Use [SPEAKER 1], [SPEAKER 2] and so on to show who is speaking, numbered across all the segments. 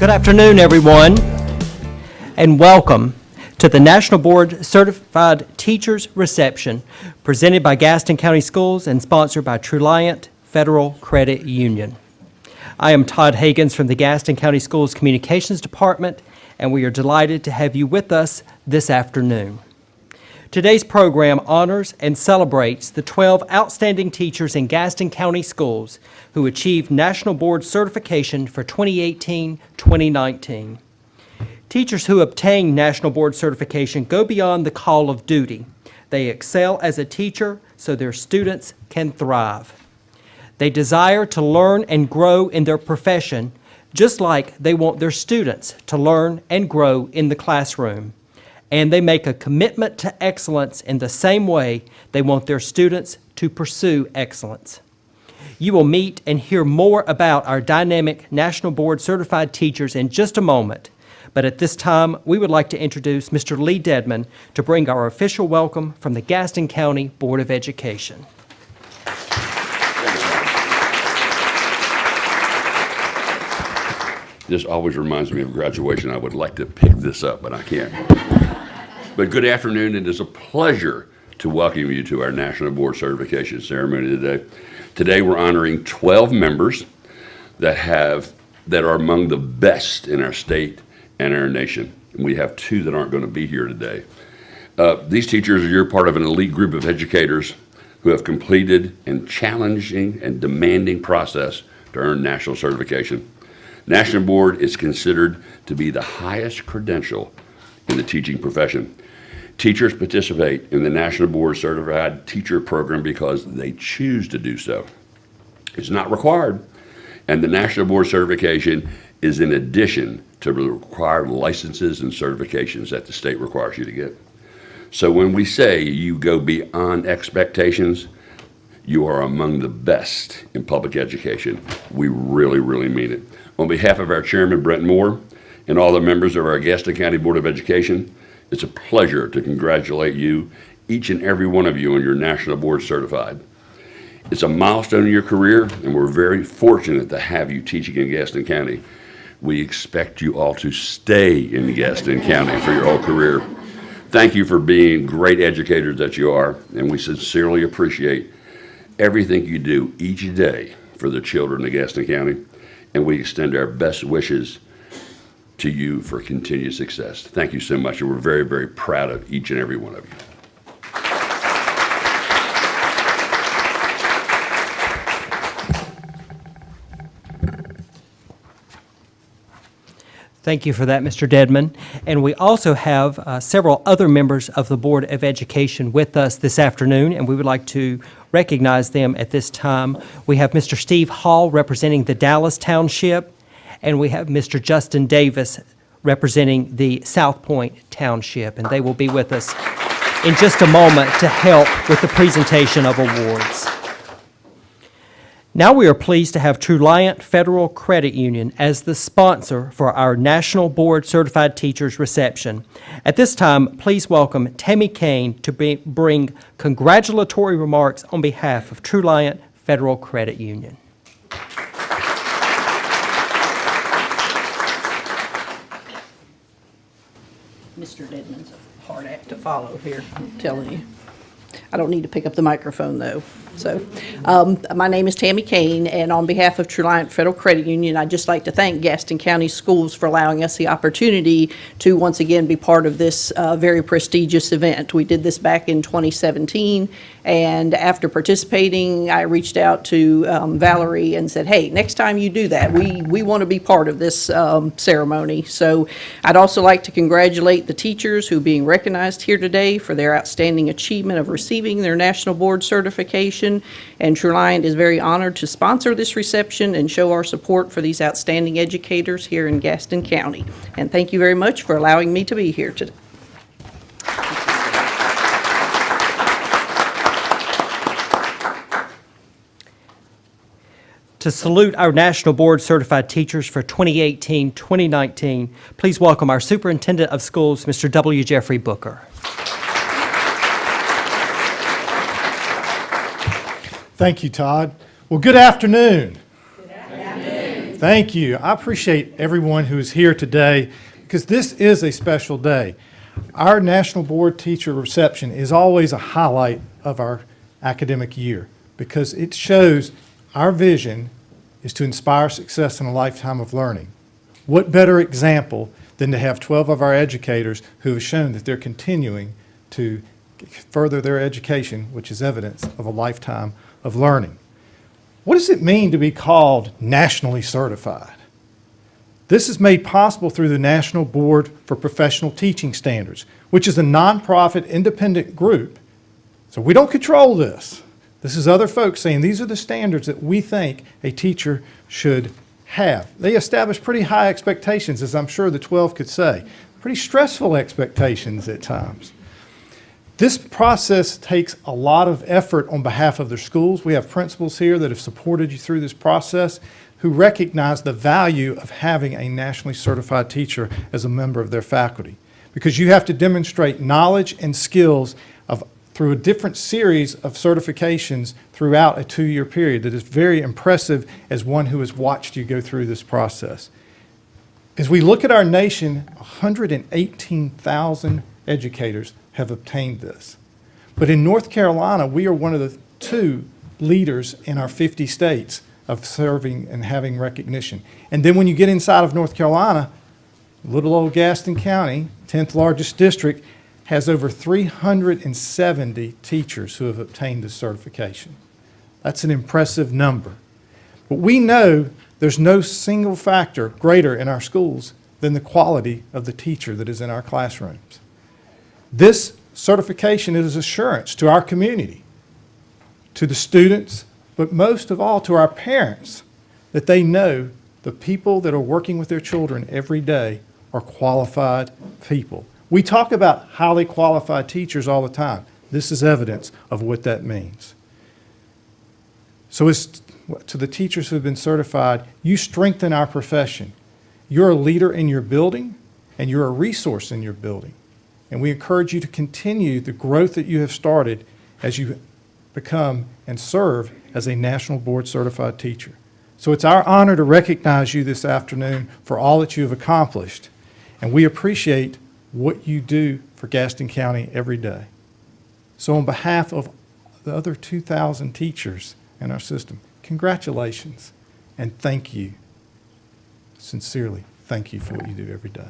[SPEAKER 1] Good afternoon, everyone, and welcome to the National Board Certified Teachers Reception presented by Gaston County Schools and sponsored by TRULIANT Federal Credit Union. I am Todd Hagans from the Gaston County Schools Communications Department, and we are delighted to have you with us this afternoon. Today's program honors and celebrates the 12 outstanding teachers in Gaston County Schools who achieved National Board Certification for 2018-2019. Teachers who obtain National Board Certification go beyond the call of duty. They excel as a teacher so their students can thrive. They desire to learn and grow in their profession, just like they want their students to learn and grow in the classroom. And they make a commitment to excellence in the same way they want their students to pursue excellence. You will meet and hear more about our dynamic National Board Certified teachers in just a moment. But at this time, we would like to introduce Mr. Lee Dedmon to bring our official welcome from the Gaston County Board of Education.
[SPEAKER 2] This always reminds me of graduation. I would like to pick this up, but I can't. But good afternoon. It is a pleasure to welcome you to our National Board Certification ceremony today. Today we're honoring 12 members that are among the best in our state and our nation. And we have 2 that aren't going to be here today. These teachers, you're part of an elite group of educators who have completed a challenging and demanding process to earn national certification. National Board is considered to be the highest credential in the teaching profession. Teachers participate in the National Board Certified Teacher Program because they choose to do so. It's not required, and the National Board Certification is in addition to the required licenses and certifications that the state requires you to get. So when we say you go beyond expectations, you are among the best in public education. We really, really mean it. On behalf of our Chairman, Brent Moore, and all the members of our Gaston County Board of Education, it's a pleasure to congratulate you, each and every one of you, on your National Board Certified. It's a milestone in your career, and we're very fortunate to have you teaching in Gaston County. We expect you all to stay in Gaston County for your whole career. Thank you for being great educators that you are, and we sincerely appreciate everything you do each day for the children of Gaston County, and we extend our best wishes to you for continued success. Thank you so much, and we're very, very proud of each and every one of you.
[SPEAKER 1] Thank you for that, Mr. Dedmon. And we also have several other members of the Board of Education with us this afternoon, and we would like to recognize them at this time. We have Mr. Steve Hall representing the Dallas Township, and we have Mr. Justin Davis representing the South Point Township, and they will be with us in just a moment to help with the presentation of awards. Now we are pleased to have TRULIANT Federal Credit Union as the sponsor for our National Board Certified Teachers Reception. At this time, please welcome Tammy Kane to bring congratulatory remarks on behalf of TRULIANT Federal Credit Union.
[SPEAKER 3] Mr. Dedmon's a hard act to follow here, I'm telling you. I don't need to pick up the microphone, though. So, my name is Tammy Kane, and on behalf of TRULIANT Federal Credit Union, I'd just like to thank Gaston County Schools for allowing us the opportunity to once again be part of this very prestigious event. We did this back in 2017, and after participating, I reached out to Valerie and said, hey, next time you do that, we want to be part of this ceremony. So I'd also like to congratulate the teachers who are being recognized here today for their outstanding achievement of receiving their National Board Certification, and TRULIANT is very honored to sponsor this reception and show our support for these outstanding educators here in Gaston County. And thank you very much for allowing me to be here today.
[SPEAKER 1] To salute our National Board Certified Teachers for 2018-2019, please welcome our Superintendent of Schools, Mr. W. Jeffrey Booker.
[SPEAKER 4] Thank you, Todd. Well, good afternoon.
[SPEAKER 3] Good afternoon.
[SPEAKER 4] Thank you. I appreciate everyone who is here today because this is a special day. Our National Board Teacher Reception is always a highlight of our academic year because it shows our vision is to inspire success in a lifetime of learning. What better example than to have 12 of our educators who have shown that they're continuing to further their education, which is evidence of a lifetime of learning. What does it mean to be called nationally certified? This is made possible through the National Board for Professional Teaching Standards, which is a nonprofit independent group. So we don't control this. This is other folks saying these are the standards that we think a teacher should have. They establish pretty high expectations, as I'm sure the 12 could say. Pretty stressful expectations at times. This process takes a lot of effort on behalf of their schools. We have principals here that have supported you through this process who recognize the value of having a nationally certified teacher as a member of their faculty. Because you have to demonstrate knowledge and skills through a different series of certifications throughout a 2-year period that is very impressive as one who has watched you go through this process. As we look at our nation, 118,000 educators have obtained this. But in North Carolina, we are one of the 2 leaders in our 50 states of serving and having recognition. And then when you get inside of North Carolina, little old Gaston County, 10th largest district, has over 370 teachers who have obtained this certification. That's an impressive number. But we know there's no single factor greater in our schools than the quality of the teacher that is in our classrooms. This certification is assurance to our community, to the students, but most of all to our parents, that they know the people that are working with their children every day are qualified people. We talk about highly qualified teachers all the time. This is evidence of what that means. So as to the teachers who have been certified, you strengthen our profession. You're a leader in your building, and you're a resource in your building. And we encourage you to continue the growth that you have started as you become and serve as a National Board Certified Teacher. So it's our honor to recognize you this afternoon for all that you have accomplished. And we appreciate what you do for Gaston County every day. So on behalf of the other 2,000 teachers in our system, congratulations and thank you. Sincerely, thank you for what you do every day.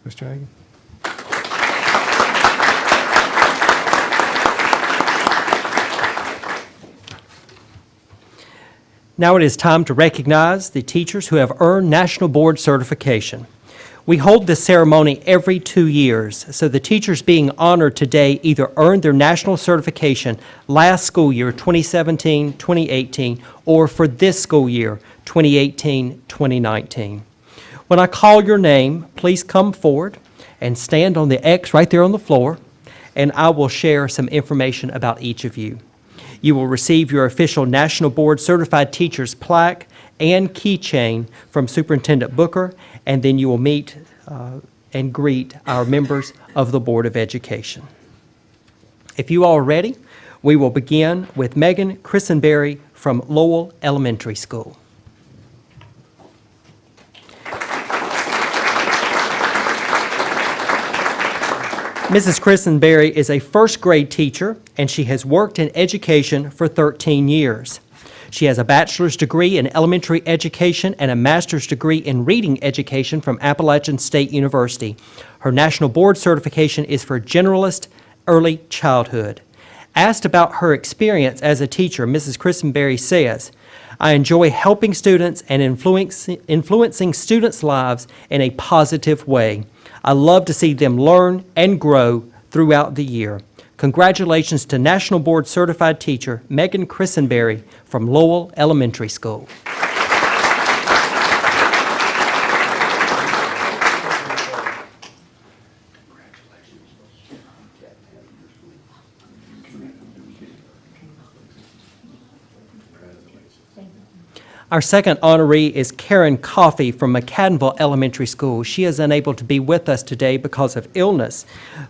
[SPEAKER 4] Mr. Hagan?
[SPEAKER 1] Now it is time to recognize the teachers who have earned National Board certification. We hold this ceremony every 2 years, so the teachers being honored today either earned their national certification last school year, 2017-2018, or for this school year, 2018-2019. When I call your name, please come forward and stand on the X right there on the floor, and I will share some information about each of you. You will receive your official National Board Certified Teacher's plaque and keychain from Superintendent Booker, and then you will meet and greet our members of the Board of Education. If you are ready, we will begin with Megan Christenbury from Lowell Elementary School. Mrs. Christenbury is a first grade teacher, and she has worked in education for 13 years. She has a bachelor's degree in elementary education and a master's degree in reading education from Appalachian State University. Her National Board certification is for generalist early childhood. Asked about her experience as a teacher, Mrs. Christenbury says, "I enjoy helping students and influencing students' lives in a positive way. I love to see them learn and grow throughout the year." Congratulations to National Board Certified Teacher Megan Christenbury from Lowell Elementary School. Our second honoree is Karen Coffey from MCADENVILLE Elementary School. She is unable to be with us today because of illness,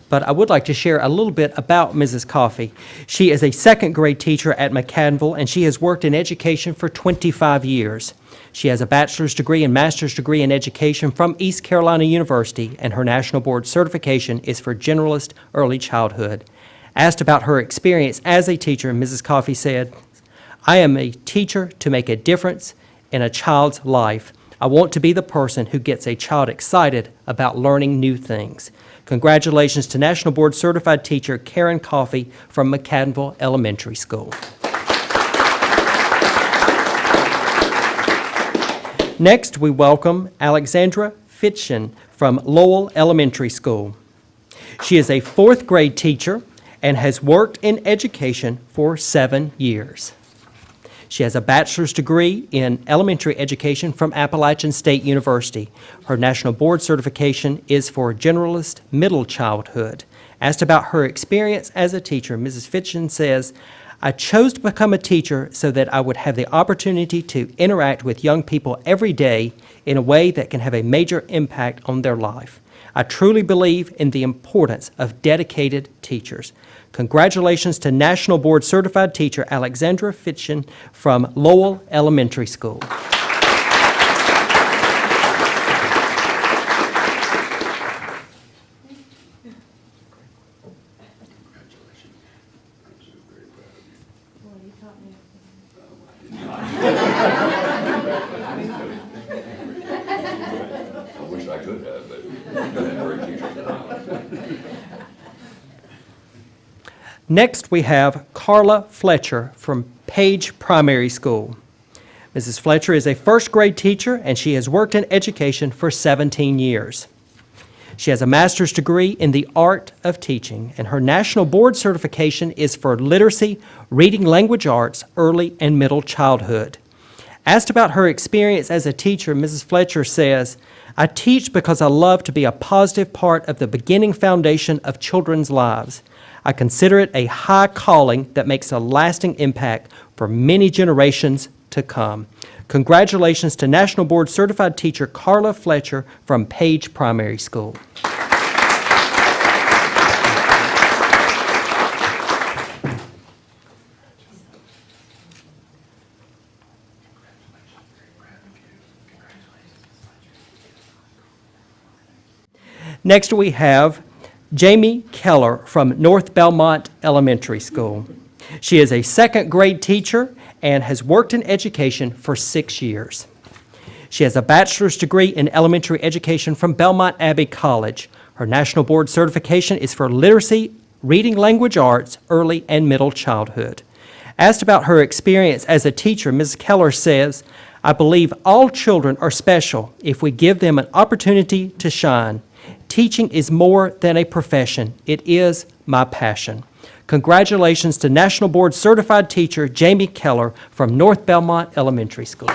[SPEAKER 1] but I would like to share a little bit about Mrs. Coffey. She is a second grade teacher at MCADENVILLE, and she has worked in education for 25 years. She has a bachelor's degree and master's degree in education from East Carolina University, and her national board certification is for generalist early childhood. Asked about her experience as a teacher, Mrs. Coffey said, "I am a teacher to make a difference in a child's life. I want to be the person who gets a child excited about learning new things." Congratulations to National Board Certified Teacher Karen Coffey from MCADENVILLE Elementary School. Next, we welcome Alexandra Fitschen from Lowell Elementary School. She is a fourth grade teacher and has worked in education for 7 years. She has a bachelor's degree in elementary education from Appalachian State University. Her national board certification is for generalist middle childhood. Asked about her experience as a teacher, Mrs. Fitschen says, "I chose to become a teacher so that I would have the opportunity to interact with young people every day in a way that can have a major impact on their life. I truly believe in the importance of dedicated teachers." Congratulations to National Board Certified Teacher Alexandra Fitschen from Lowell Elementary School.
[SPEAKER 2] I wish I could have, but you had great teachers at home.
[SPEAKER 1] Next, we have Carla Fletcher from Page Primary School. Mrs. Fletcher is a first grade teacher, and she has worked in education for 17 years. She has a master's degree in the art of teaching, and her national board certification is for literacy, reading language arts, early and middle childhood. Asked about her experience as a teacher, Mrs. Fletcher says, "I teach because I love to be a positive part of the beginning foundation of children's lives. I consider it a high calling that makes a lasting impact for many generations to come." Congratulations to National Board Certified Teacher Carla Fletcher from Page Primary School. Next, we have Jaime Keller from North Belmont Elementary School. She is a second grade teacher and has worked in education for 6 years. She has a bachelor's degree in elementary education from Belmont Abbey College. Her national board certification is for literacy, reading language arts, early and middle childhood. Asked about her experience as a teacher, Ms. Keller says, "I believe all children are special if we give them an opportunity to shine. Teaching is more than a profession. It is my passion." Congratulations to National Board Certified Teacher Jaime Keller from North Belmont Elementary School.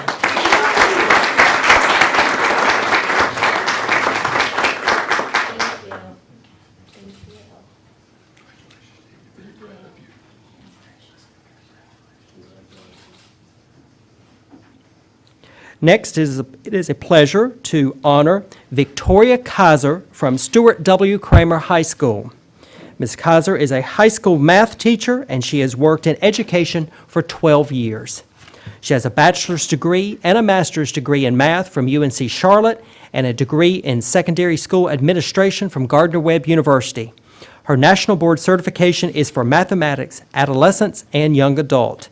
[SPEAKER 1] Next, it is a pleasure to honor Victoria Kiser from Stuart W. Cramer High School. Ms. Kiser is a high school math teacher, and she has worked in education for 12 years. She has a bachelor's degree and a master's degree in math from UNC Charlotte and a degree in secondary school administration from Gardner-Webb University. Her national board certification is for mathematics, adolescents, and young adult.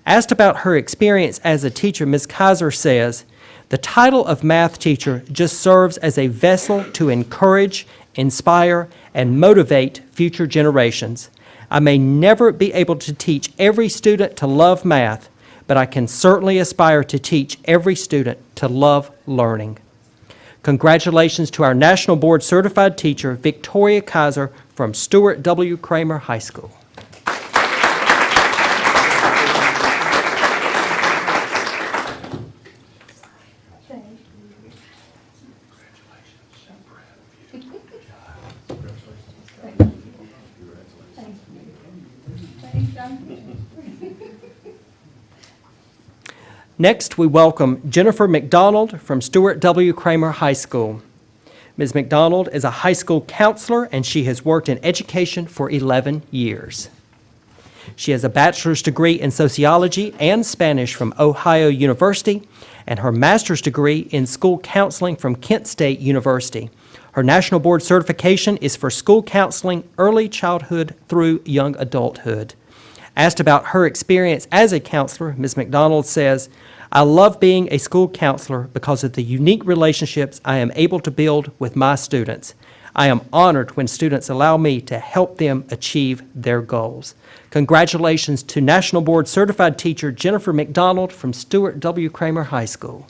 [SPEAKER 1] Asked about her experience as a teacher, Ms. Kiser says, "The title of math teacher just serves as a vessel to encourage, inspire, and motivate future generations. I may never be able to teach every student to love math, but I can certainly aspire to teach every student to love learning." Congratulations to our National Board Certified Teacher, Victoria Kiser from Stuart W. Cramer High School. Next, we welcome Jennifer MacDonald from Stuart W. Cramer High School. Ms. MacDonald is a high school counselor, and she has worked in education for 11 years. She has a bachelor's degree in sociology and Spanish from Ohio University, and her master's degree in school counseling from Kent State University. Her national board certification is for school counseling early childhood through young adulthood. Asked about her experience as a counselor, Ms. MacDonald says, "I love being a school counselor because of the unique relationships I am able to build with my students. I am honored when students allow me to help them achieve their goals." Congratulations to National Board Certified Teacher Jennifer MacDonald from Stuart W. Cramer High School.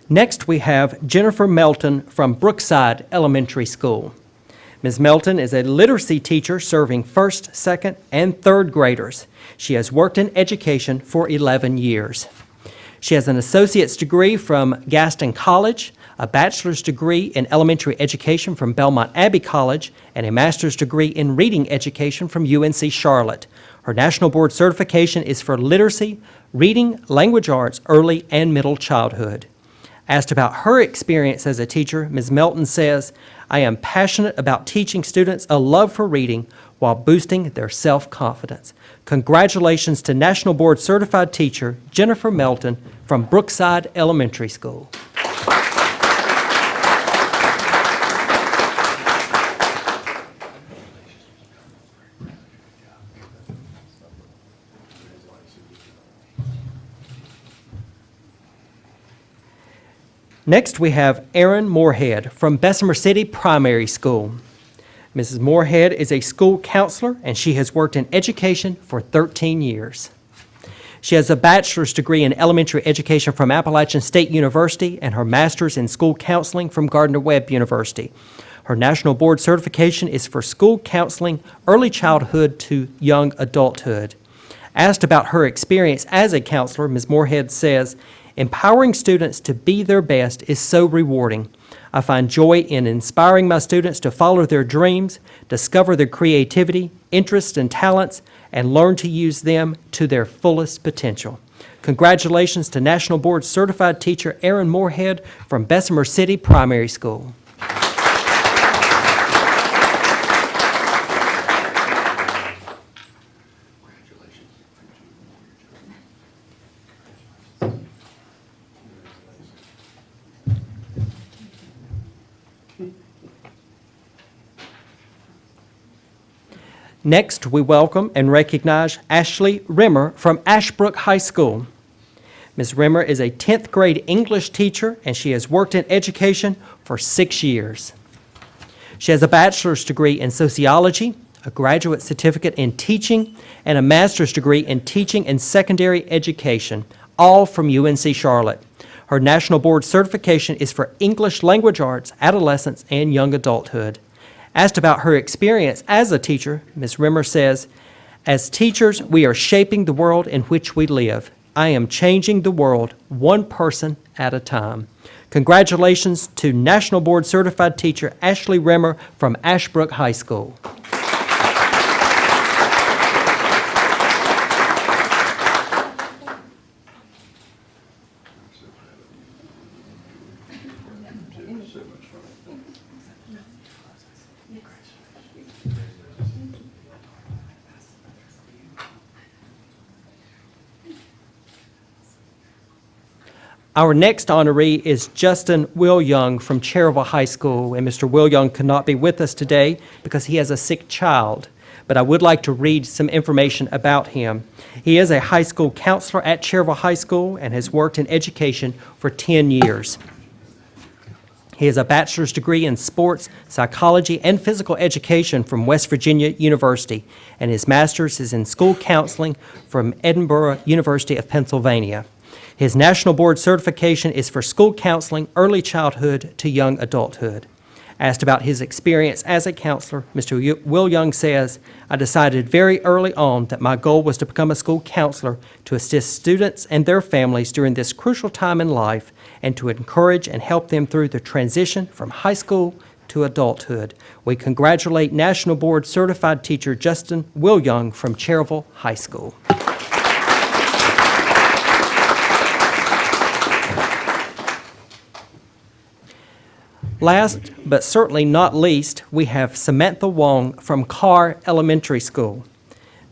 [SPEAKER 1] Next, we have Jennifer Melton from Brookside Elementary School. Ms. Melton is a literacy teacher serving first, second, and third graders. She has worked in education for 11 years. She has an associate's degree from Gaston College, a bachelor's degree in elementary education from Belmont Abbey College, and a master's degree in reading education from UNC Charlotte. Her national board certification is for literacy, reading, language arts, early and middle childhood. Asked about her experience as a teacher, Ms. Melton says, "I am passionate about teaching students a love for reading while boosting their self-confidence." Congratulations to National Board Certified Teacher Jennifer Melton from Brookside Elementary School. Next, we have Erin Morehead from Bessemer City Primary School. Mrs. Morehead is a school counselor, and she has worked in education for 13 years. She has a bachelor's degree in elementary education from Appalachian State University and her master's in school counseling from Gardner-Webb University. Her national board certification is for school counseling early childhood to young adulthood. Asked about her experience as a counselor, Ms. Morehead says, "Empowering students to be their best is so rewarding. I find joy in inspiring my students to follow their dreams, discover their creativity, interests, and talents, and learn to use them to their fullest potential." Congratulations to National Board Certified Teacher Erin Morehead from Bessemer City Primary School. Next, we welcome and recognize Ashley Rimmer from Ashbrook High School. Ms. Rimmer is a 10th grade English teacher, and she has worked in education for 6 years. She has a bachelor's degree in sociology, a graduate certificate in teaching, and a master's degree in teaching and secondary education, all from UNC Charlotte. Her national board certification is for English language arts, adolescence, and young adulthood. Asked about her experience as a teacher, Ms. Rimmer says, "As teachers, we are shaping the world in which we live. I am changing the world one person at a time." Congratulations to National Board Certified Teacher Ashley Rimmer from Ashbrook High School. Our next honoree is Justin Willyoung from CHERRYVILLE High School, and Mr. Willyoung could not be with us today because he has a sick child, but I would like to read some information about him. He is a high school counselor at CHERRYVILLE High School and has worked in education for 10 years. He has a bachelor's degree in sports, psychology, and physical education from West Virginia University, and his master's is in school counseling from Edinburgh University of Pennsylvania. His national board certification is for school counseling, early childhood to young adulthood. Asked about his experience as a counselor, Mr. Willyoung says, "I decided very early on that my goal was to become a school counselor to assist students and their families during this crucial time in life and to encourage and help them through the transition from high school to adulthood." We congratulate National Board Certified Teacher Justin Willyoung from CHERRYVILLE High School. Last, but certainly not least, we have Samantha Wong from Carr Elementary School.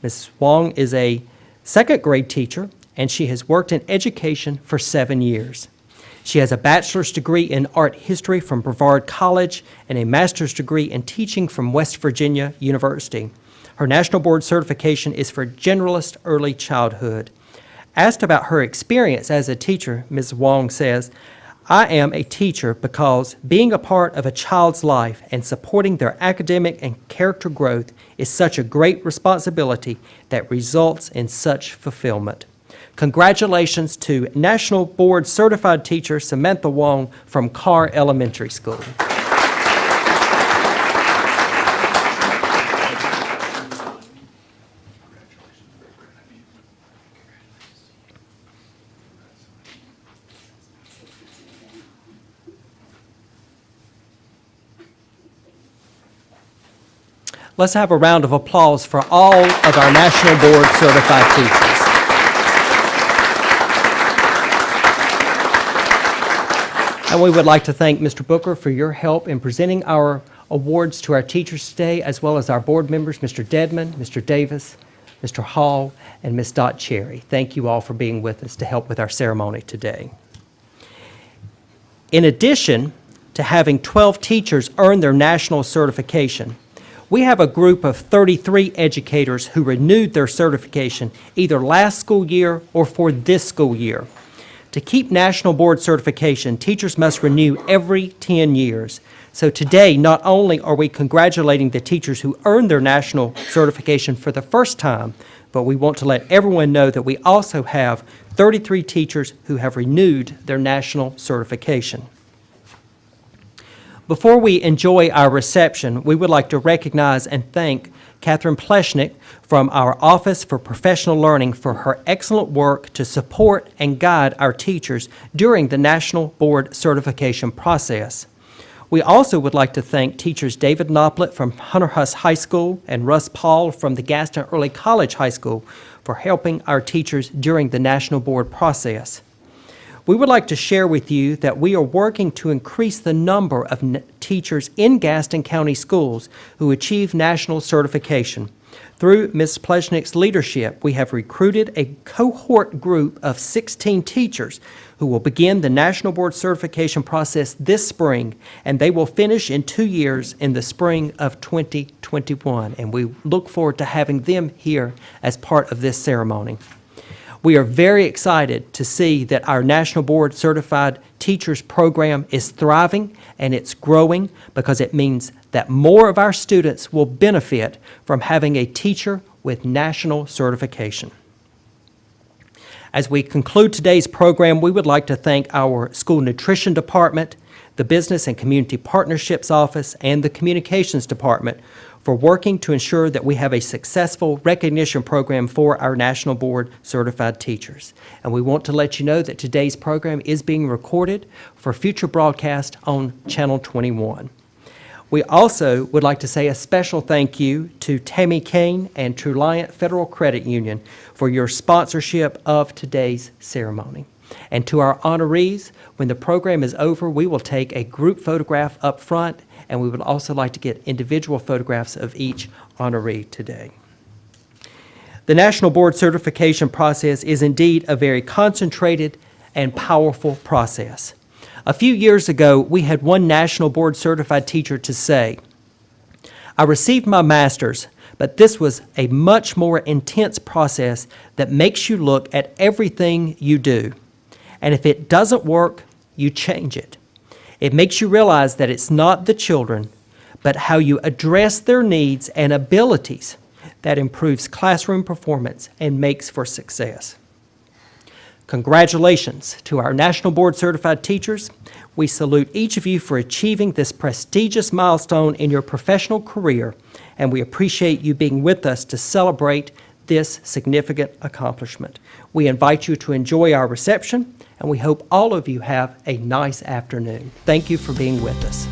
[SPEAKER 1] Ms. Wong is a second grade teacher, and she has worked in education for 7 years. She has a bachelor's degree in art history from Brevard College and a master's degree in teaching from West Virginia University. Her National Board certification is for generalist early childhood. Asked about her experience as a teacher, Ms. Wong says, "I am a teacher because being a part of a child's life and supporting their academic and character growth is such a great responsibility that results in such fulfillment." Congratulations to National Board Certified Teacher Samantha Wong from Carr Elementary School. Let's have a round of applause for all of our National Board Certified Teachers. And we would like to thank Mr. Booker for your help in presenting our awards to our teachers today, as well as our board members, Mr. Dedmon, Mr. Davis, Mr. Hall, and Ms. Dot Cherry. Thank you all for being with us to help with our ceremony today. In addition to having 12 teachers earn their national certification, we have a group of 33 educators who renewed their certification either last school year or for this school year. To keep National Board certification, teachers must renew every 10 years. So today, not only are we congratulating the teachers who earned their national certification for the first time, but we want to let everyone know that we also have 33 teachers who have renewed their national certification. Before we enjoy our reception, we would like to recognize and thank Catherine Pleshnick from our Office for Professional Learning for her excellent work to support and guide our teachers during the National Board certification process. We also would like to thank teachers David Knoplet from Hunter Huss High School and Russ Paul from the Gaston Early College High School for helping our teachers during the National Board process. We would like to share with you that we are working to increase the number of teachers in Gaston County Schools who achieve national certification. Through Ms. Pleshnick's leadership, we have recruited a cohort group of 16 teachers who will begin the National Board certification process this spring, and they will finish in 2 years in the spring of 2021. And we look forward to having them here as part of this ceremony. We are very excited to see that our National Board Certified Teachers program is thriving and it's growing because it means that more of our students will benefit from having a teacher with national certification. As we conclude today's program, we would like to thank our School Nutrition Department, the Business and Community Partnerships Office, and the Communications Department for working to ensure that we have a successful recognition program for our National Board Certified Teachers. And we want to let you know that today's program is being recorded for future broadcast on Channel 21. We also would like to say a special thank you to Tammy, Kane, and TRULIANT Federal Credit Union for your sponsorship of today's ceremony. And to our honorees, when the program is over, we will take a group photograph up front, and we would also like to get individual photographs of each honoree today. The National Board certification process is indeed a very concentrated and powerful process. A few years ago, we had one National Board certified teacher to say, "I received my master's, but this was a much more intense process that makes you look at everything you do. And if it doesn't work, you change it. It makes you realize that it's not the children, but how you address their needs and abilities that improves classroom performance and makes for success." Congratulations to our National Board Certified teachers. We salute each of you for achieving this prestigious milestone in your professional career, and we appreciate you being with us to celebrate this significant accomplishment. We invite you to enjoy our reception, and we hope all of you have a nice afternoon. Thank you for being with us.